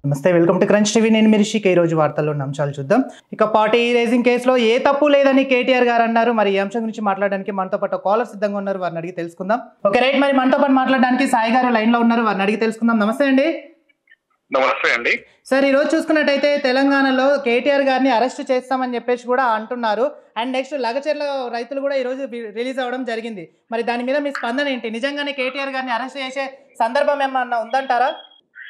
నమస్తే, welcome to crunch TV. నేను మిరిషిక్. ఈ రోజు వార్తల్లో అంశాలు చూద్దాం. ఇక పార్టీ రేజింగ్ కేసులో ఏ తప్పు లేదని కేటీఆర్ గారు అన్నారు. మరి ఈ అంశం గురించి మాట్లాడడానికి మనతో పాటు కాలర్ సిద్ధంగా ఉన్నారు, వారిని అడిగి తెలుసుకుందాం. ఓకే రైట్, మరి మనతో పాటు మాట్లాడడానికి సాయి గారు లైన్ లో ఉన్నారు, వారిని అడిగి తెలుసుకుందాం. నమస్తే అండి. నమస్తే అండి సార్, ఈ రోజు చూసుకున్నట్టయితే తెలంగాణలో కేటీఆర్ గారిని అరెస్ట్ చేస్తామని చెప్పేసి కూడా అంటున్నారు. అండ్ నెక్స్ట్ లగచర్ల రైతులు కూడా ఈ రోజు రిలీజ్ అవ్వడం జరిగింది. మరి దాని మీద మీ స్పందన ఏంటి? నిజంగానే కేటీఆర్ గారిని అరెస్ట్ చేసే సందర్భం ఏమన్నా ఉందంటారా?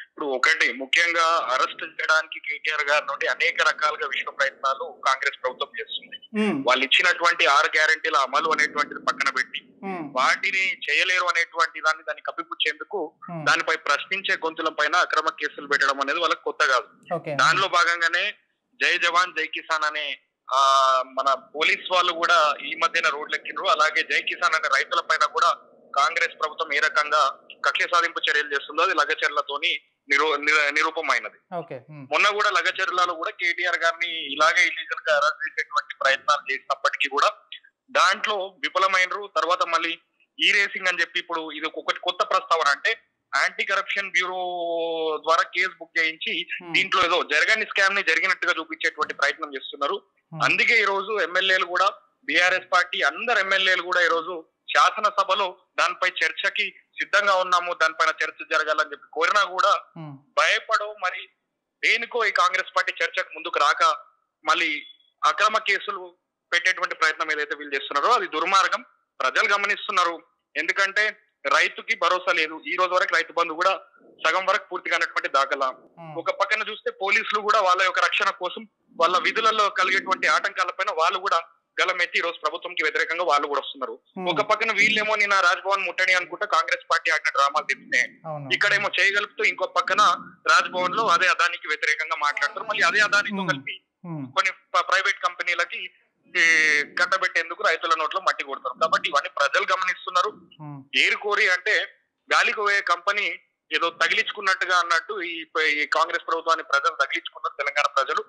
ఇప్పుడు ఒకటి ముఖ్యంగా అరెస్ట్ చేయడానికి కేటీఆర్ గారి నుండి అనేక రకాలుగా విశ్వ ప్రయత్నాలు కాంగ్రెస్ ప్రభుత్వం చేస్తుంది. వాళ్ళు ఇచ్చినటువంటి 6 గ్యారెంటీల అమలు అనేటువంటిది పక్కన పెట్టి వాటిని చేయలేరు అనేటువంటి దాన్ని కప్పిపుచ్చేందుకు దానిపై ప్రశ్నించే గొంతుల పైన అక్రమ కేసులు పెట్టడం అనేది వాళ్ళకి కొత్త కాదు. దానిలో భాగంగానే జై జవాన్ జై కిసాన్ అనే మన పోలీస్ వాళ్ళు కూడా ఈ మధ్యన రోడ్లెక్కిండ్రు. అలాగే జై కిసాన్ అనే రైతుల పైన కూడా కాంగ్రెస్ ప్రభుత్వం ఏ రకంగా కక్ష సాధింపు చర్యలు చేస్తుందో అది లగచర్లతోని నిరూపమైనది. మొన్న కూడా లగచర్లలో కూడా కేటీఆర్ గారిని ఇలాగే ఇల్లీగల్ గా అరెస్ట్ చేసేటువంటి ప్రయత్నాలు చేసినప్పటికీ కూడా దాంట్లో విఫలమైనరు. తర్వాత మళ్ళీ ఈ రేసింగ్ అని చెప్పి ఇప్పుడు ఇది ఒకటి కొత్త ప్రస్తావన, అంటే యాంటీ కరప్షన్ బ్యూరో ద్వారా కేసు బుక్ చేయించి దీంట్లో ఏదో జరగని స్కామ్ ని జరిగినట్టుగా చూపించేటువంటి ప్రయత్నం చేస్తున్నారు. అందుకే ఈ రోజు ఎమ్మెల్యేలు కూడా బీఆర్ఎస్ పార్టీ అందరు ఎమ్మెల్యేలు కూడా ఈ రోజు శాసనసభలో దానిపై చర్చకి సిద్ధంగా ఉన్నాము, దానిపైన చర్చ జరగాలని చెప్పి కోరినా కూడా భయపడో మరి దేనికో ఈ కాంగ్రెస్ పార్టీ చర్చకు ముందుకు రాక మళ్ళీ అక్రమ కేసులు పెట్టేటువంటి ప్రయత్నం ఏదైతే వీళ్ళు చేస్తున్నారో అది దుర్మార్గం. ప్రజలు గమనిస్తున్నారు. ఎందుకంటే రైతుకి భరోసా లేదు. ఈ రోజు వరకు రైతు బంధు కూడా సగం వరకు పూర్తి కానటువంటి దాఖలా. ఒక పక్కన చూస్తే పోలీసులు కూడా వాళ్ళ యొక్క రక్షణ కోసం వాళ్ళ విధులలో కలిగేటువంటి ఆటంకాలపైన వాళ్ళు కూడా గలమెత్తి ఈ రోజు ప్రభుత్వంకి వ్యతిరేకంగా వాళ్ళు కూడా వస్తున్నారు. ఒక పక్కన వీళ్ళేమో నిన్న రాజ్భవన్ ముట్టడి అనుకుంటే కాంగ్రెస్ పార్టీ ఆడిన డ్రామాలు తిప్పినాయి. ఇక్కడేమో చేయగలుపుతూ ఇంకో పక్కన రాజ్భవన్ లో అదే అదానికి వ్యతిరేకంగా మాట్లాడతారు. మళ్ళీ అదే అదానితో కలిపి కొన్ని ప్రైవేట్ కంపెనీలకి కట్టబెట్టేందుకు రైతుల నోట్లో మట్టి కొడతారు. కాబట్టి ఇవన్నీ ప్రజలు గమనిస్తున్నారు. ఏరుకోరి అంటే గాలికి పోయే కంపెనీ ఏదో తగిలించుకున్నట్టుగా అన్నట్టు ఈ కాంగ్రెస్ ప్రభుత్వాన్ని ప్రజలు తగిలించుకున్నారు. తెలంగాణ ప్రజలు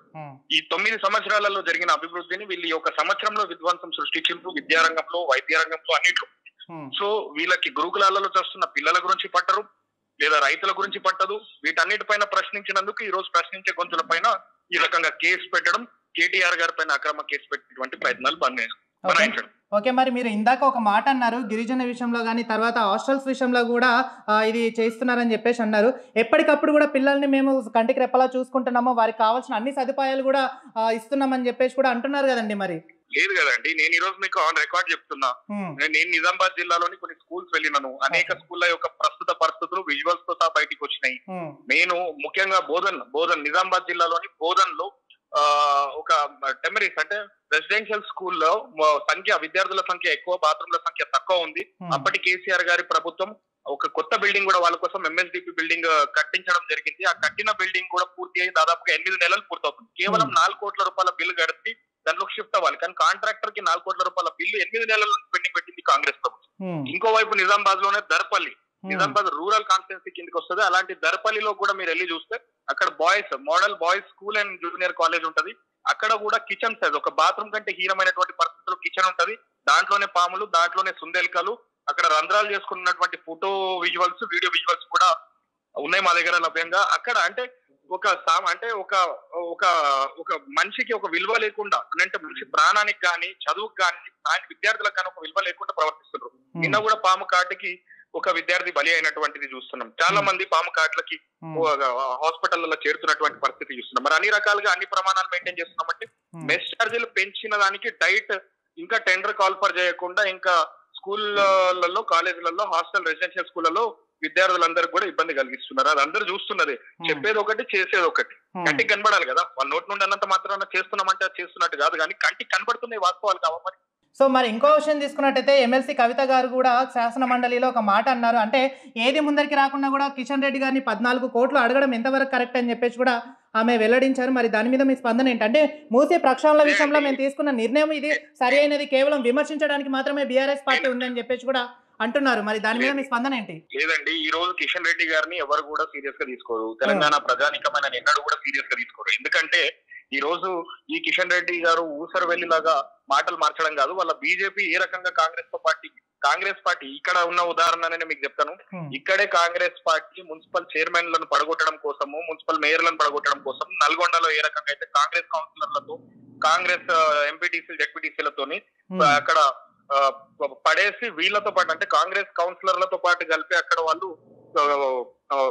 ఈ 9 సంవత్సరాలలో జరిగిన అభివృద్ధిని వీళ్ళు ఈ 1 సంవత్సరంలో విధ్వంసం సృష్టించారు. విద్యారంగంలో, వైద్య రంగంలో, అన్నిట్లో. సో వీళ్ళకి గురుకులాలలో చేస్తున్న పిల్లల గురించి పట్టరు, లేదా రైతుల గురించి పట్టదు. వీటన్నిటిపైన ప్రశ్నించినందుకు ఈ రోజు ప్రశ్నించే గొంతుల పైన ఈ రకంగా కేసు పెట్టడం, కేటీఆర్ గారి పైన అక్రమ కేసు పెట్టేటువంటి ప్రయత్నాలు బనాయించడం. ఓకే, మరి మీరు ఇందాక ఒక మాట అన్నారు, గిరిజన విషయంలో కానీ తర్వాత హాస్టల్స్ విషయంలో కూడా ఇది చేస్తున్నారని చెప్పేసి అన్నారు. ఎప్పటికప్పుడు కూడా పిల్లల్ని మేము కంటికి రెప్పలా చూసుకుంటున్నాము, వారికి కావాల్సిన అన్ని సదుపాయాలు కూడా ఇస్తున్నామని చెప్పేసి కూడా అంటున్నారు కదండి. మరి లేదు కదండి, నేను ఈ రోజు మీకు ఆన్ రికార్డ్ చెప్తున్నా. నేను నిజామాబాద్ జిల్లాలోని కొన్ని స్కూల్స్ వెళ్ళినాను. అనేక స్కూళ్ళ యొక్క ప్రస్తుత పరిస్థితులు విజువల్స్ తో సహా బయటకు వచ్చినాయి. నేను ముఖ్యంగా బోధన్ నిజామాబాద్ జిల్లాలోని బోధన్ లో ఒక టెమరీస్ అంటే రెసిడెన్షియల్ స్కూల్లో విద్యార్థుల సంఖ్య ఎక్కువ, బాత్రూమ్ల సంఖ్య తక్కువ ఉంది. అప్పటి కేసీఆర్ గారి ప్రభుత్వం ఒక కొత్త బిల్డింగ్ కూడా వాళ్ళ కోసం MSDP బిల్డింగ్ కట్టించడం జరిగింది. ఆ కట్టిన బిల్డింగ్ కూడా పూర్తి అయ్యి దాదాపుగా 8 నెలలు పూర్తవుతుంది. కేవలం 4 కోట్ల రూపాయల బిల్లు కడితే దాంట్లో షిఫ్ట్ అవ్వాలి. కానీ కాంట్రాక్టర్ కి 4 కోట్ల రూపాయల బిల్లు 8 నెలల పెండింగ్ పెట్టింది కాంగ్రెస్ ప్రభుత్వం. ఇంకోవైపు నిజామాబాద్ లోనే దర్పల్లి, నిజామాబాద్ రూరల్ కాన్స్టిట్యున్సీ కిందకి వస్తుంది. అలాంటి దర్పల్లిలో కూడా మీరు వెళ్ళి చూస్తే అక్కడ model boys school and junior college ఉంటది. అక్కడ కూడా కిచెన్ సైజ్ ఒక బాత్రూమ్ కంటే హీనమైనటువంటి పరిస్థితుల్లో కిచెన్ ఉంటది. దాంట్లోనే పాములు, దాంట్లోనే సుందెలికలు, అక్కడ రంధ్రాలు చేసుకున్నటువంటి ఫోటో విజువల్స్, వీడియో విజువల్స్ కూడా ఉన్నాయి మా దగ్గర లభ్యంగా. అక్కడ అంటే ఒక మనిషికి ఒక విలువ లేకుండా, అంటే మనిషి ప్రాణానికి కానీ చదువుకు కానీ ఆయన విద్యార్థులకు కానీ ఒక విలువ లేకుండా ప్రవర్తిస్తున్నారు. నిన్న కూడా పాము కాటికి ఒక విద్యార్థి బలి అయినటువంటిది చూస్తున్నాం. చాలా మంది పాము కాట్లకి హాస్పిటల్లో చేరుతున్నటువంటి పరిస్థితి చూస్తున్నాం. మరి అన్ని రకాలుగా అన్ని ప్రమాణాలు మెయింటైన్ చేస్తున్నామంటే మెస్ ఛార్జీలు పెంచిన దానికి డైట్ ఇంకా టెండర్ కాల్ఫర్ చేయకుండా ఇంకా స్కూళ్ళలో, కాలేజీలలో, హాస్టల్, రెసిడెన్షియల్ స్కూళ్ళలో విద్యార్థులందరికీ కూడా ఇబ్బంది కలిగిస్తున్నారు. అది అందరూ చూస్తున్నదే. చెప్పేది ఒకటి, చేసేది ఒకటి. కంటికి కనబడాలి కదా. వాళ్ళ నోటి నుండి అన్నంత మాత్రాన చేస్తున్నామంటే అది చేస్తున్నట్టు కాదు, కానీ కంటికి కనబడుతున్నాయి వాస్తవాలు కావా మరి. సో మరి ఇంకో విషయం తీసుకున్నట్టయితే ఎమ్మెల్సీ కవిత గారు కూడా శాసన మండలిలో ఒక మాట అన్నారు. అంటే ఏది ముందరికి రాకుండా కూడా కిషన్ రెడ్డి గారిని 14 కోట్లు అడగడం ఎంతవరకు కరెక్ట్ అని చెప్పేసి కూడా ఆమె వెల్లడించారు. మరి దాని మీద మీ స్పందన ఏంటంటే మూసీ ప్రక్షాళన విషయంలో మేము తీసుకున్న నిర్ణయం ఇది సరి అయినది, కేవలం విమర్శించడానికి మాత్రమే బీఆర్ఎస్ పార్టీ ఉందని చెప్పేసి కూడా అంటున్నారు. మరి దాని మీద మీ స్పందన ఏంటి? లేదండి, ఈ రోజు కిషన్ రెడ్డి గారిని ఎవరు కూడా సీరియస్ గా తీసుకోరు. తెలంగాణ ప్రజానికమైన ఎన్నడూ కూడా సీరియస్ గా తీసుకోరు. ఎందుకంటే ఈ రోజు ఈ కిషన్ రెడ్డి గారు ఊసరు వెళ్ళిలాగా మాటలు మార్చడం కాదు, వాళ్ళ బీజేపీ ఏ రకంగా కాంగ్రెస్ తో పార్టీ కాంగ్రెస్ పార్టీ ఇక్కడ ఉన్న ఉదాహరణనే మీకు చెప్తాను. ఇక్కడే కాంగ్రెస్ పార్టీ మున్సిపల్ చైర్మన్లను పడగొట్టడం కోసము, మున్సిపల్ మేయర్లను పడగొట్టడం కోసం నల్గొండలో ఏ రకంగా అయితే కాంగ్రెస్ కౌన్సిలర్లతో, కాంగ్రెస్ ఎంపీటీసీ జెడ్పీటీసీలతోని అక్కడ పడేసి వీళ్ళతో పాటు అంటే కాంగ్రెస్ కౌన్సిలర్లతో పాటు కలిపి అక్కడ వాళ్ళు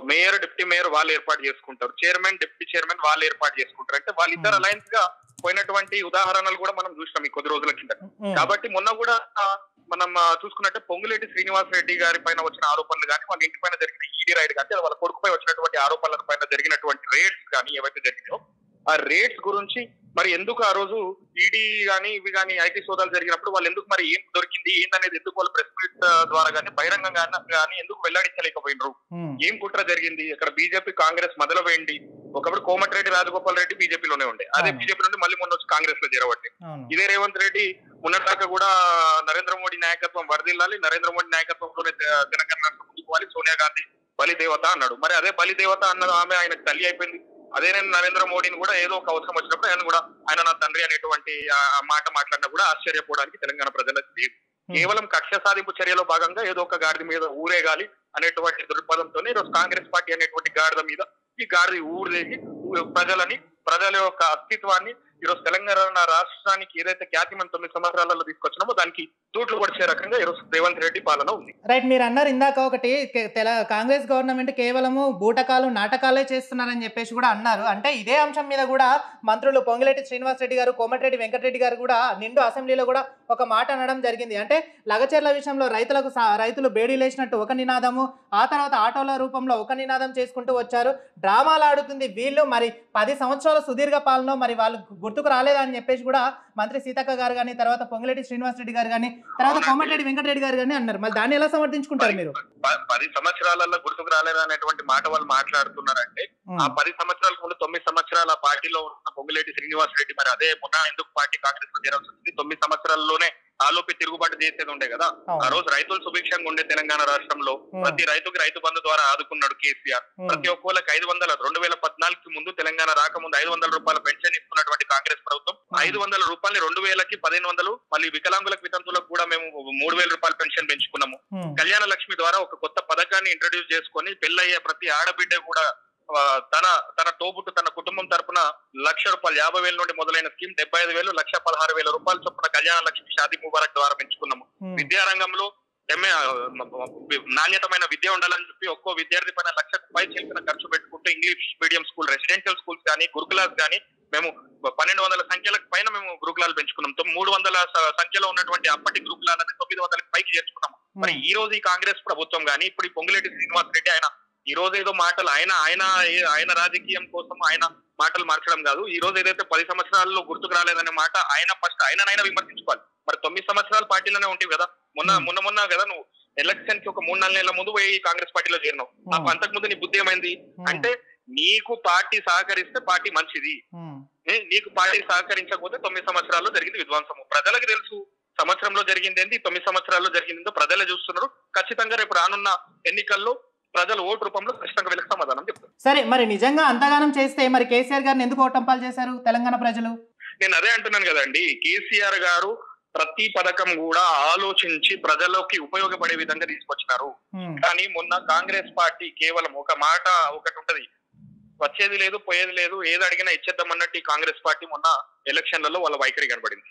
మేయర్, డిప్యూటీ మేయర్ వాళ్ళు ఏర్పాటు చేసుకుంటారు, చైర్మన్, డిప్యూటీ చైర్మన్ వాళ్ళు ఏర్పాటు చేసుకుంటారు. అంటే వాళ్ళిద్దరు అలయన్స్ గా పోయినటువంటి ఉదాహరణలు కూడా మనం చూసినాం ఈ కొద్ది రోజుల కింద. కాబట్టి మొన్న కూడా మనం చూసుకున్నట్టే పొంగులేటి శ్రీనివాస్ రెడ్డి గారి పైన వచ్చిన ఆరోపణలు కానీ, వాళ్ళ ఇంటి పైన జరిగిన ఈడీ రైడ్ కానీ, వాళ్ళ కొడుకుపై వచ్చినటువంటి ఆరోపణల పైన జరిగినటువంటి రేట్స్ కానీ ఏవైతే జరిగినాయో ఆ రేట్స్ గురించి మరి ఎందుకు ఆ రోజు ఈడీ గానీ ఇవి కానీ ఐటీ సోదాలు జరిగినప్పుడు వాళ్ళు ఎందుకు మరి ఏం దొరికింది ఏంటనేది ఎందుకు వాళ్ళు ప్రెస్ మీట్ ద్వారా కానీ బహిరంగంగా కానీ ఎందుకు వెల్లడించలేకపోయినరు, ఏం కుట్ర జరిగింది, ఇక్కడ బీజేపీ కాంగ్రెస్ మొదలు వేయండి. ఒకప్పుడు కోమటిరెడ్డి రాజగోపాల్ రెడ్డి బీజేపీలోనే ఉండే, అదే బీజేపీ నుండి మళ్ళీ మొన్న వచ్చి కాంగ్రెస్ లో చేరబట్టి, ఇదే రేవంత్ రెడ్డి మొన్నటిదాకా కూడా నరేంద్ర మోడీ నాయకత్వం వర్దిల్లాలి, నరేంద్ర మోడీ నాయకత్వంలోనే తెలంగాణ రాష్ట్రం ముందుకోవాలి, సోనియా గాంధీ బలిదేవత అన్నాడు. మరి అదే బలిదేవత అన్నది ఆమె ఆయనకు తల్లి అయిపోయింది. అదే నేను నరేంద్ర మోడీని కూడా ఏదో ఒక అవసరం వచ్చినప్పుడు ఆయన నా తండ్రి అనేటువంటి మాట మాట్లాడినా కూడా ఆశ్చర్యపోవడానికి తెలంగాణ ప్రజలకు లేదు. కేవలం కక్ష సాధింపు చర్యలో భాగంగా ఏదో ఒక గాడిద మీద ఊరేగాలి అనేటువంటి దృక్పథంతో ఈరోజు కాంగ్రెస్ పార్టీ అనేటువంటి గాడిద మీద ఈ గాడిద ఊరేగి ప్రజల యొక్క అస్తిత్వాన్ని ఈరోజు తెలంగాణ రాష్ట్రానికి ఏదైతే ఖ్యాతి మనం 9 సంవత్సరాలలో తీసుకొచ్చినామో దానికి తూట్లు పడిచే రకంగా ఈరోజు రేవంత్ రెడ్డి పాలన ఉంది. రైట్, మీరు అన్నారు ఇందాక ఒకటి కాంగ్రెస్ గవర్నమెంట్ కేవలము బూటకాలు నాటకాలే చేస్తున్నారని చెప్పేసి కూడా అన్నారు. అంటే ఇదే అంశం మీద కూడా మంత్రులు పొంగులేటి శ్రీనివాస్ రెడ్డి గారు, కోమటిరెడ్డి వెంకటరెడ్డి గారు కూడా నిండు అసెంబ్లీలో కూడా ఒక మాట అనడం జరిగింది. అంటే లగచర్ల విషయంలో రైతులు బేడీలేసినట్టు ఒక నినాదము, ఆ తర్వాత ఆటోల రూపంలో ఒక నినాదం చేసుకుంటూ వచ్చారు. డ్రామాలు ఆడుతుంది వీళ్ళు, మరి 10 సంవత్సరాల సుదీర్ఘ పాలన మరి వాళ్ళు గుర్తుకు రాలేదని చెప్పేసి కూడా మంత్రి సీతక్క గారు కానీ, తర్వాత పొంగులేటి శ్రీనివాస్ రెడ్డి గారు కానీ, తర్వాత కోమటిరెడ్డి వెంకటరెడ్డి గారు కానీ అన్నారు. మరి దాన్ని ఎలా సమర్థించుకుంటారు మీరు? 10 సంవత్సరాలలో గుర్తుకు రాలేదు అనేటువంటి మాట వాళ్ళు మాట్లాడుతున్నారంటే ఆ 10 సంవత్సరాల ముందు 9 సంవత్సరాల పార్టీలో ఉన్న పొంగులేటి శ్రీనివాస్ రెడ్డి మరి అదే మొన్న ఎందుకు పార్టీ కాంగ్రెస్ లో చేరాల్సి వచ్చింది? 9 సంవత్సరాల్లోనే ఆలోపి తిరుగుబాటు చేసేది ఉండే కదా. ఆ రోజు రైతులు సుభిక్షంగా ఉండే తెలంగాణ రాష్ట్రంలో ప్రతి రైతుకి రైతు బంధు ద్వారా ఆదుకున్నాడు కేసీఆర్. ప్రతి ఒక్కరికి 500 2014 ముందు తెలంగాణ రాకముందు 500 రూపాయల పెన్షన్ ఇస్తున్నటువంటి కాంగ్రెస్ ప్రభుత్వం 500 రూపాయలు 2000కి 1500, మళ్ళీ వికలాంగులకు వితంతులకు కూడా మేము 3000 రూపాయల పెన్షన్ పెంచుకున్నాము. కళ్యాణ లక్ష్మి ద్వారా ఒక కొత్త పథకాన్ని ఇంట్రడ్యూస్ చేసుకొని పెళ్ళయ్యే ప్రతి ఆడబిడ్డ కూడా తన తోబుట్టు తన కుటుంబం తరపున 1,00,000 రూపాయలు 50,000 నుండి మొదలైన స్కీమ్ 75,000 1,16,000 రూపాయలు చొప్పున కళ్యాణ లక్ష్మి షాదీ ముబారక్ ద్వారా పెంచుకున్నాము. విద్యారంగంలో నాణ్యతమైన విద్య ఉండాలని చెప్పి ఒక్కో విద్యార్థి పైన 1,00,000 రూపాయలు చెప్పిన ఖర్చు పెట్టుకుంటూ English medium school, residential schools కానీ, గురుకులాస్ కానీ మేము 1200 సంఖ్యలకు పైన మేము గురుకులాలు పెంచుకున్నాం. 300 సంఖ్యలో ఉన్నటువంటి అప్పటి గురుకులాలని 900కి పైకి చేర్చుకున్నాము. మరి ఈ రోజు ఈ కాంగ్రెస్ ప్రభుత్వం కానీ, ఇప్పుడు ఈ పొంగులేటి శ్రీనివాస్ రెడ్డి ఆయన ఈ రోజు ఏదో మాటలు ఆయన రాజకీయం కోసం ఆయన మాటలు మార్చడం కాదు. ఈ రోజు ఏదైతే 10 సంవత్సరాల్లో గుర్తుకు రాలేదనే మాట ఆయననైనా విమర్శించుకోవాలి. మరి 9 సంవత్సరాల పార్టీలోనే ఉంటాయి కదా. మొన్న కదా నువ్వు ఎలక్షన్ కి ఒక 3-4 నెలల ముందు పోయి కాంగ్రెస్ పార్టీలో చేరినావు. అంతకు ముందు నీ బుద్ధి ఏమైంది అంటే నీకు పార్టీ సహకరిస్తే పార్టీ మంచిది, నీకు పార్టీ సహకరించకపోతే 9 సంవత్సరాల్లో జరిగింది విధ్వంసము. ప్రజలకు తెలుసు సంవత్సరంలో జరిగింది ఏంది, 9 సంవత్సరాల్లో జరిగిందో ప్రజలే చూస్తున్నారు. ఖచ్చితంగా రేపు రానున్న ఎన్నికల్లో ప్రజలు ఓటు రూపంలో ఖచ్చితంగా వీళ్ళకి సమాధానం చెప్తారు. సరే, మరి నిజంగా అంతగానం చేస్తే మరి కేసీఆర్ గారిని ఎందుకు ఓటంపాలు చేశారు తెలంగాణ ప్రజలు? నేను అదే అంటున్నాను కదండి, కేసీఆర్ గారు ప్రతి పథకం కూడా ఆలోచించి ప్రజలకి ఉపయోగపడే విధంగా తీసుకొచ్చినారు. కానీ మొన్న కాంగ్రెస్ పార్టీ కేవలం ఒక మాట ఒకటి ఉంటది, వచ్చేది లేదు పోయేది లేదు, ఏది అడిగినా ఇచ్చేద్దాం అన్నట్టు ఈ కాంగ్రెస్ పార్టీ మొన్న ఎలక్షన్లలో వాళ్ళ వైఖరి కనబడింది.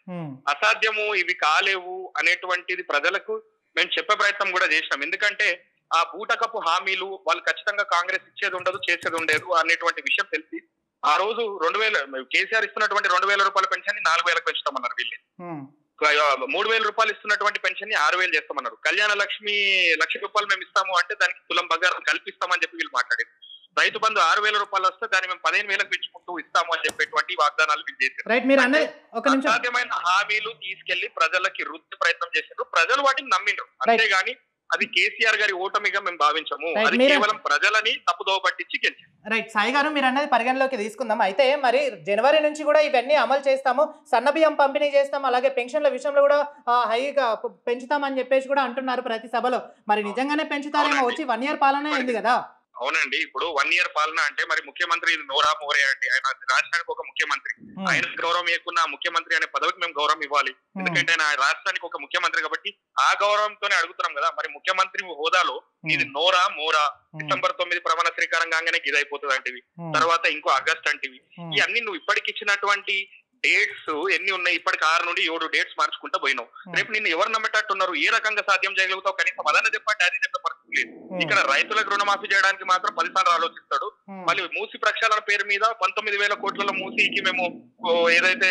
అసాధ్యము, ఇవి కాలేవు అనేటువంటిది ప్రజలకు మేము చెప్పే ప్రయత్నం కూడా చేసినాం. ఎందుకంటే ఆ బూటకపు హామీలు వాళ్ళు ఖచ్చితంగా కాంగ్రెస్ ఇచ్చేది ఉండదు, చేసేది ఉండదు అనేటువంటి విషయం తెలిసి ఆ రోజు 2000 కేసీఆర్ ఇస్తున్నటువంటి 2,000 రూపాయల పెన్షన్ ని 4,000కి పెంచుతామన్నారు వీళ్ళు. 3,000 రూపాయలు ఇస్తున్నటువంటి పెన్షన్ ని 6,000 చేస్తామన్నారు. కళ్యాణ లక్ష్మి 1,00,000 రూపాయలు మేము ఇస్తాము అంటే దానికి తులం బంగారం కల్పిస్తామని చెప్పి వీళ్ళు మాట్లాడారు. రైతు బంధు 6,000 రూపాయలు వస్తే దాన్ని మేము 15,000కి పెంచుకుంటూ ఇస్తాము అని చెప్పేటువంటి వాగ్దానాలు వీళ్ళు చేశారు. అసాధ్యమైన హామీలు తీసుకెళ్లి ప్రజలకి రుద్ది ప్రయత్నం చేశారు. ప్రజలు వాటిని నమ్మిండ్రు, అంతేగాని అది కేసీఆర్ గారి ఓటమిగా మేము భావించము. అది కేవలం ప్రజలని తప్పుదోవ పట్టించి గెలిచారు. రైట్, సాయి గారు మీరు అన్నది పరిగణలోకి తీసుకుందాం. అయితే మరి జనవరి నుంచి కూడా ఇవన్నీ అమలు చేస్తాము, సన్నబియ్యం పంపిణీ చేస్తాం, అలాగే పెన్షన్ల విషయంలో కూడా హైగా పెంచుతామని చెప్పేసి కూడా అంటున్నారు ప్రతి సభలో. మరి నిజంగానే పెంచుతారేమో, వచ్చి 1 ఇయర్ పాలన అయింది కదా. అవునండి. ఇప్పుడు 1 ఇయర్ పాలన అంటే మరి ముఖ్యమంత్రి నోరా మోరే అండి. ఆయన రాష్ట్రానికి ఒక ముఖ్యమంత్రి. ఆయనకు గౌరవం ఇవ్వకున్నా ముఖ్యమంత్రి అనే పదవికి మేము గౌరవం ఇవ్వాలి. ఎందుకంటే ఆయన రాష్ట్రానికి ఒక ముఖ్యమంత్రి కాబట్టి ఆ గౌరవంతోనే అడుగుతున్నాం కదా. మరి ముఖ్యమంత్రి హోదాలో ఇది నోరా మోరా డిసెంబర్ 9 ప్రమాణ స్వీకారం కాగానే గిదైపోతుంది అంటివి, తర్వాత ఇంకో ఆగస్ట్ అంటివి. ఇవన్నీ నువ్వు ఇప్పటికి ఇచ్చినటువంటి డేట్స్ ఎన్ని ఉన్నాయి? ఇప్పటికి 6 నుండి 7 డేట్స్ మార్చుకుంటూ పోయినావు. రేపు నిన్ను ఎవరు నమ్మేటట్టున్నారు? ఏ రకంగా సాధ్యం చేయగలుగుతావు? కనీసం అదన చెప్పండి, అది చెప్పే పరిస్థితి లేదు. ఇక్కడ రైతులకు రుణమాఫీ చేయడానికి మాత్రం 10 సార్లు ఆలోచిస్తాడు. మళ్ళీ మూసి ప్రక్షాళన పేరు మీద 19,000 కోట్లలో మూసీకి మేము ఏదైతే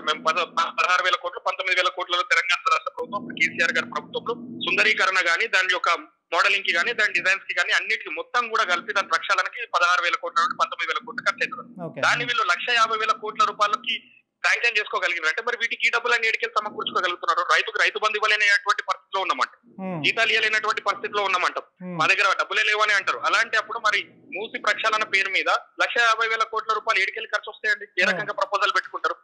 మేము 16,000 కోట్లు 19,000 కోట్లలో తెలంగాణ రాష్ట్ర ప్రభుత్వం కేసీఆర్ గారి ప్రభుత్వంలో సుందరీకరణ గానీ దాని యొక్క మోడలింగ్ కి కానీ దాని డిజైన్స్ కి కానీ అన్నిటికీ మొత్తం కూడా కలిపి దాని ప్రక్షాళనకి 16,000 కోట్ల నుండి 19,000 కోట్లు ఖర్చు అవుతుంది. దాన్ని వీళ్ళు 1,50,000 కోట్ల రూపాయలకి శాంక్షన్ చేసుకోగలిగినారు అంటే మరి వీటికి ఈ డబ్బులన్నీ ఎడికెళ్ళి సమకూర్చుకోగలుగుతున్నారు. రైతుకు రైతు బంధు ఇవ్వలేనటువంటి పరిస్థితిలో ఉన్నామంట, జీతాలు ఇవ్వలేనటువంటి పరిస్థితిలో ఉన్నామంటాం, మా దగ్గర డబ్బులే లేవని అంటారు. అలాంటి అప్పుడు మరి మూసి ప్రక్షాళన పేరు మీద 1,50,000 కోట్ల రూపాయలు ఎడికెళ్ళి ఖర్చు వస్తాయండి. ఏ రకంగా ప్రపోజల్ పెట్టుకుంటారు?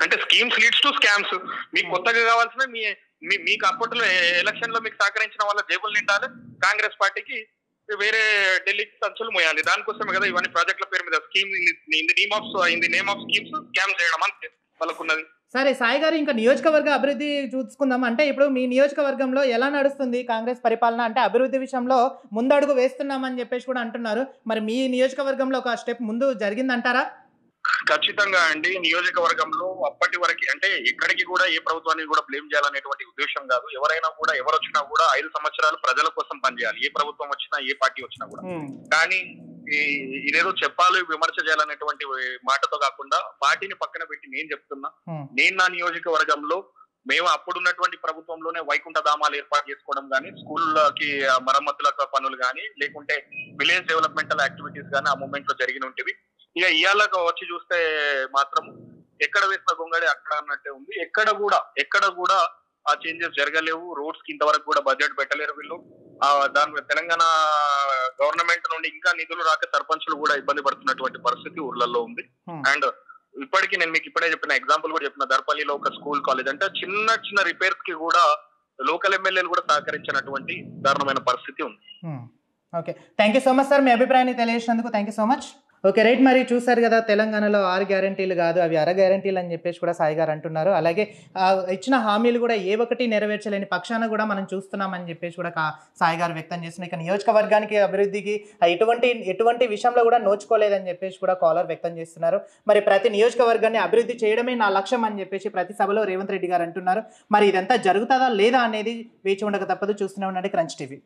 అంటే స్కీమ్స్ లీడ్స్ టు స్కామ్స్. మీకు కొత్తగా కావాల్సిన మీకు అప్పట్లో ఎలక్షన్ లో మీకు సహకరించిన వాళ్ళ జేబులు నిండాలి, కాంగ్రెస్ పార్టీకి వేరే ఢిల్లీకి సంచులు మోయాలి. దానికోసమే కదా ఇవన్నీ ప్రాజెక్టుల పేరు మీద scheme in the name of schemes scam చేయడం అంతే వాళ్ళకున్నది. సరే సాయి గారు, ఇంకా నియోజకవర్గ అభివృద్ధి చూసుకుందాం. అంటే ఇప్పుడు మీ నియోజకవర్గంలో ఎలా నడుస్తుంది కాంగ్రెస్ పరిపాలన? అంటే అభివృద్ధి విషయంలో ముందడుగు వేస్తున్నామని చెప్పేసి కూడా అంటున్నారు. మరి మీ నియోజకవర్గంలో ఒక స్టెప్ ముందు జరిగిందంటారా? ఖచ్చితంగా అండి. నియోజకవర్గంలో అప్పటి వరకు అంటే ఎక్కడికి కూడా ఏ ప్రభుత్వాన్ని కూడా బ్లేమ్ చేయాలనేటువంటి ఉద్దేశం కాదు. ఎవరైనా కూడా ఎవరు వచ్చినా కూడా 5 సంవత్సరాలు ప్రజల కోసం పనిచేయాలి. ఏ ప్రభుత్వం వచ్చినా ఏ పార్టీ వచ్చినా కూడా. కానీ ఇదేదో చెప్పాలి విమర్శ చేయాలనేటువంటి మాటతో కాకుండా పార్టీని పక్కన పెట్టి నేను చెప్తున్నా, నేను నా నియోజకవర్గంలో మేము అప్పుడున్నటువంటి ప్రభుత్వంలోనే వైకుంఠ ధామాలు ఏర్పాటు చేసుకోవడం కానీ, స్కూళ్ళకి మరమ్మతుల పనులు కానీ, లేకుంటే విలేజ్ డెవలప్మెంటల్ యాక్టివిటీస్ కానీ ఆ మూమెంట్ లో జరిగిన ఉంటేవి. ఇక ఇవాళ వచ్చి చూస్తే మాత్రం ఎక్కడ వేసిన గొంగడి అక్కడ అన్నట్టే ఉంది. ఎక్కడ కూడా ఆ చేంజెస్ జరగలేవు. రోడ్స్ కి ఇంతవరకు కూడా బడ్జెట్ పెట్టలేరు వీళ్ళు. దాని తెలంగాణ గవర్నమెంట్ నుండి ఇంకా నిధులు రాక సర్పంచులు కూడా ఇబ్బంది పడుతున్నటువంటి పరిస్థితి ఊర్లలో ఉంది. అండ్ ఇప్పటికీ నేను మీకు ఇప్పుడే చెప్పిన ఎగ్జాంపుల్ కూడా చెప్పిన, దర్పల్లిలో ఒక స్కూల్ కాలేజ్ అంటే చిన్న రిపేర్స్ కి కూడా లోకల్ ఎమ్మెల్యేలు కూడా సహకరించినటువంటి దారుణమైన పరిస్థితి ఉంది. Okay, thank you so much sir, మీ అభిప్రాయాన్ని తెలియజేసినందుకు thank you so much. Okay right, మరి చూసారు కదా తెలంగాణలో 6 గ్యారంటీలు కాదు అవి అర గ్యారంటీలు అని చెప్పేసి కూడా సాయి గారు అంటున్నారు. అలాగే ఇచ్చిన హామీలు కూడా ఏ ఒక్కటి నెరవేర్చలేని పక్షాన కూడా మనం చూస్తున్నామని చెప్పేసి కూడా సాయి గారు వ్యక్తం చేస్తున్నారు. ఇక నియోజకవర్గానికి అభివృద్ధికి ఎటువంటి విషయంలో కూడా నోచుకోలేదని చెప్పేసి కూడా కాలర్ వ్యక్తం చేస్తున్నారు. మరి ప్రతి నియోజకవర్గాన్ని అభివృద్ధి చేయడమే నా లక్ష్యం అని చెప్పేసి ప్రతి సభలో రేవంత్ రెడ్డి గారు అంటున్నారు. మరి ఇదంతా జరుగుతుందా లేదా అనేది వేచి ఉండక తప్పదు. చూస్తూనే ఉండండి క్రంచ్ టీవీ.